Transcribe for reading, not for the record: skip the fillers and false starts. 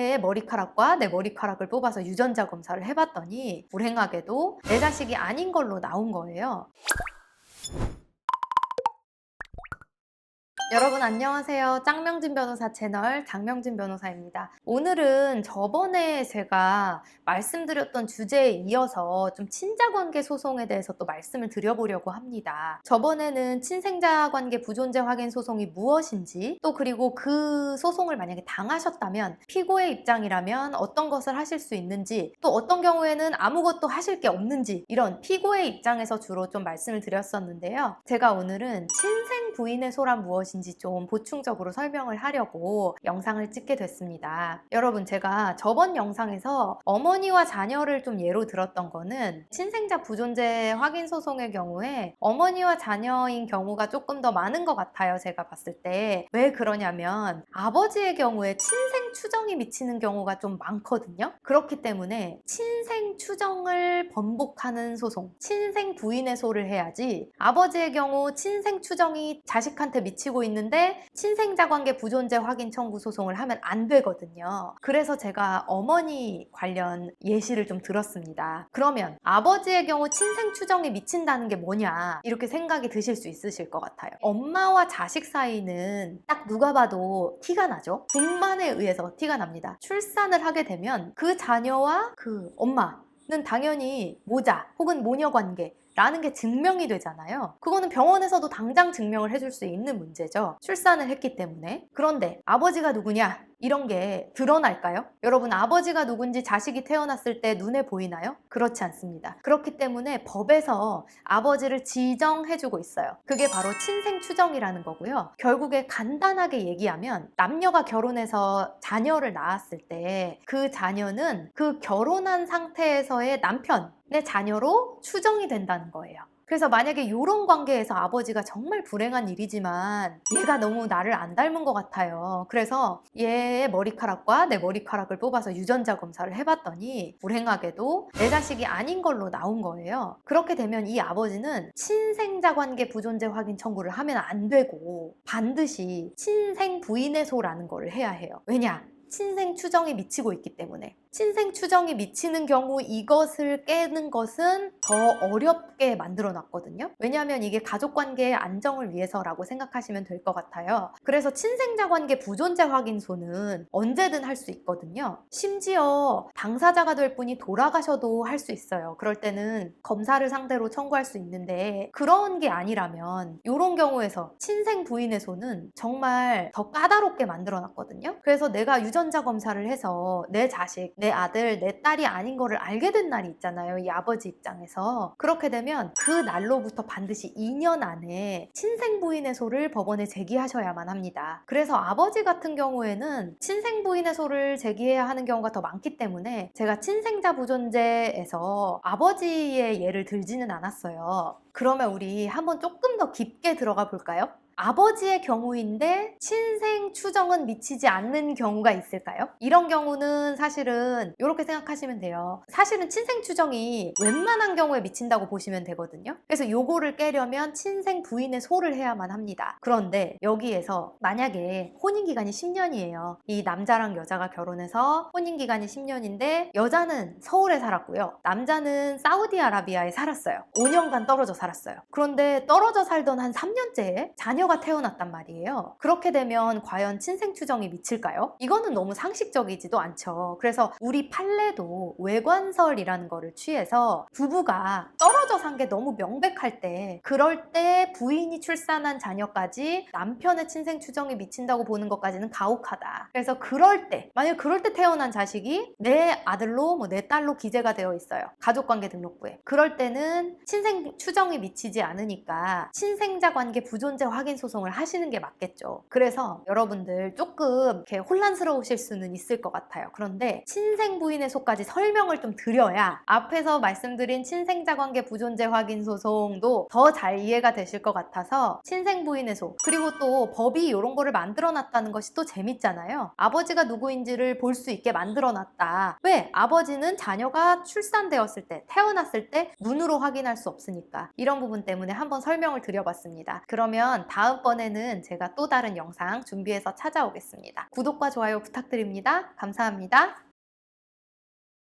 얘의 머리카락과 내 머리카락을 뽑아서 유전자 검사를 해봤더니 불행하게도 내 자식이 아닌 걸로 나온 거예요. 여러분 안녕하세요. 짱명진 변호사 채널 장명진 변호사입니다. 오늘은 저번에 제가 말씀드렸던 주제에 이어서 좀 친자관계 소송에 대해서 또 말씀을 드려보려고 합니다. 저번에는 친생자관계 부존재 확인 소송이 무엇인지, 또 그리고 그 소송을 만약에 당하셨다면 피고의 입장이라면 어떤 것을 하실 수 있는지, 또 어떤 경우에는 아무것도 하실 게 없는지, 이런 피고의 입장에서 주로 좀 말씀을 드렸었는데요. 제가 오늘은 친생 부인의 소란 무엇인지 좀 보충적으로 설명을 하려고 영상을 찍게 됐습니다. 여러분, 제가 저번 영상에서 어머니와 자녀를 좀 예로 들었던 거는 친생자 부존재 확인 소송의 경우에 어머니와 자녀인 경우가 조금 더 많은 것 같아요. 제가 봤을 때. 왜 그러냐면 아버지의 경우에 친생 추정이 미치는 경우가 좀 많거든요. 그렇기 때문에 친생 추정을 번복하는 소송, 친생 부인의 소를 해야지, 아버지의 경우 친생 추정이 자식한테 미치고 있는데 친생자관계 부존재 확인 청구 소송을 하면 안 되거든요. 그래서 제가 어머니 관련 예시를 좀 들었습니다. 그러면 아버지의 경우 친생 추정이 미친다는 게 뭐냐, 이렇게 생각이 드실 수 있으실 것 같아요. 엄마와 자식 사이는 딱 누가 봐도 티가 나죠. 분만에 의해서 티가 납니다. 출산을 하게 되면 그 자녀와 그 엄마는 당연히 모자 혹은 모녀 관계 라는 게 증명이 되잖아요. 그거는 병원에서도 당장 증명을 해줄 수 있는 문제죠. 출산을 했기 때문에. 그런데 아버지가 누구냐? 이런 게 드러날까요? 여러분, 아버지가 누군지 자식이 태어났을 때 눈에 보이나요? 그렇지 않습니다. 그렇기 때문에 법에서 아버지를 지정해주고 있어요. 그게 바로 친생 추정이라는 거고요. 결국에 간단하게 얘기하면 남녀가 결혼해서 자녀를 낳았을 때 그 자녀는 그 결혼한 상태에서의 남편의 자녀로 추정이 된다는 거예요. 그래서 만약에 이런 관계에서 아버지가 정말 불행한 일이지만 얘가 너무 나를 안 닮은 것 같아요. 그래서 얘의 머리카락과 내 머리카락을 뽑아서 유전자 검사를 해봤더니 불행하게도 내 자식이 아닌 걸로 나온 거예요. 그렇게 되면 이 아버지는 친생자관계 부존재 확인 청구를 하면 안 되고 반드시 친생 부인의 소라는 걸 해야 해요. 왜냐? 친생 추정이 미치고 있기 때문에. 친생 추정이 미치는 경우 이것을 깨는 것은 더 어렵게 만들어 놨거든요. 왜냐하면 이게 가족관계의 안정을 위해서라고 생각하시면 될 것 같아요. 그래서 친생자관계 부존재 확인소는 언제든 할 수 있거든요. 심지어 당사자가 될 분이 돌아가셔도 할 수 있어요. 그럴 때는 검사를 상대로 청구할 수 있는데, 그런 게 아니라면 이런 경우에서 친생 부인의 소는 정말 더 까다롭게 만들어 놨거든요. 그래서 내가 유전자 검사를 해서 내 자식, 내 아들, 내 딸이 아닌 거를 알게 된 날이 있잖아요. 이 아버지 입장에서. 그렇게 되면 그 날로부터 반드시 2년 안에 친생 부인의 소를 법원에 제기하셔야만 합니다. 그래서 아버지 같은 경우에는 친생 부인의 소를 제기해야 하는 경우가 더 많기 때문에 제가 친생자 부존재에서 아버지의 예를 들지는 않았어요. 그러면 우리 한번 조금 더 깊게 들어가 볼까요? 아버지의 경우인데 친생 추정은 미치지 않는 경우가 있을까요? 이런 경우는 사실은 이렇게 생각하시면 돼요. 사실은 친생 추정이 웬만한 경우에 미친다고 보시면 되거든요. 그래서 요거를 깨려면 친생 부인의 소를 해야만 합니다. 그런데 여기에서 만약에 혼인기간이 10년이에요. 이 남자랑 여자가 결혼해서 혼인기간이 10년인데 여자는 서울에 살았고요. 남자는 사우디아라비아에 살았어요. 5년간 떨어져 살았어요. 그런데 떨어져 살던 한 3년째에 자녀가 태어났단 말이에요. 그렇게 되면 과연 친생 추정이 미칠까요? 이거는 너무 상식적이지도 않죠. 그래서 우리 판례도 외관설이라는 거를 취해서 부부가 떨어져 산 게 너무 명백할 때, 그럴 때 부인이 출산한 자녀까지 남편의 친생 추정이 미친다고 보는 것까지는 가혹하다. 그래서 만약 그럴 때 태어난 자식이 내 아들로 내 딸로 기재가 되어 있어요. 가족관계 등록부에. 그럴 때는 친생 추정이 미치지 않으니까 친생자 관계 부존재 확인 소송을 하시는 게 맞겠죠. 그래서 여러분들 조금 이렇게 혼란스러우실 수는 있을 것 같아요. 그런데 친생 부인의 소까지 설명을 좀 드려야 앞에서 말씀드린 친생자 관계 부존재 부존재 확인 소송도 더 잘 이해가 되실 것 같아서 친생 부인의 소, 그리고 또 법이 이런 거를 만들어 놨다는 것이 또 재밌잖아요. 아버지가 누구인지를 볼 수 있게 만들어 놨다. 왜? 아버지는 자녀가 출산되었을 때, 태어났을 때 눈으로 확인할 수 없으니까. 이런 부분 때문에 한번 설명을 드려봤습니다. 그러면 다음번에는 제가 또 다른 영상 준비해서 찾아오겠습니다. 구독과 좋아요 부탁드립니다. 감사합니다.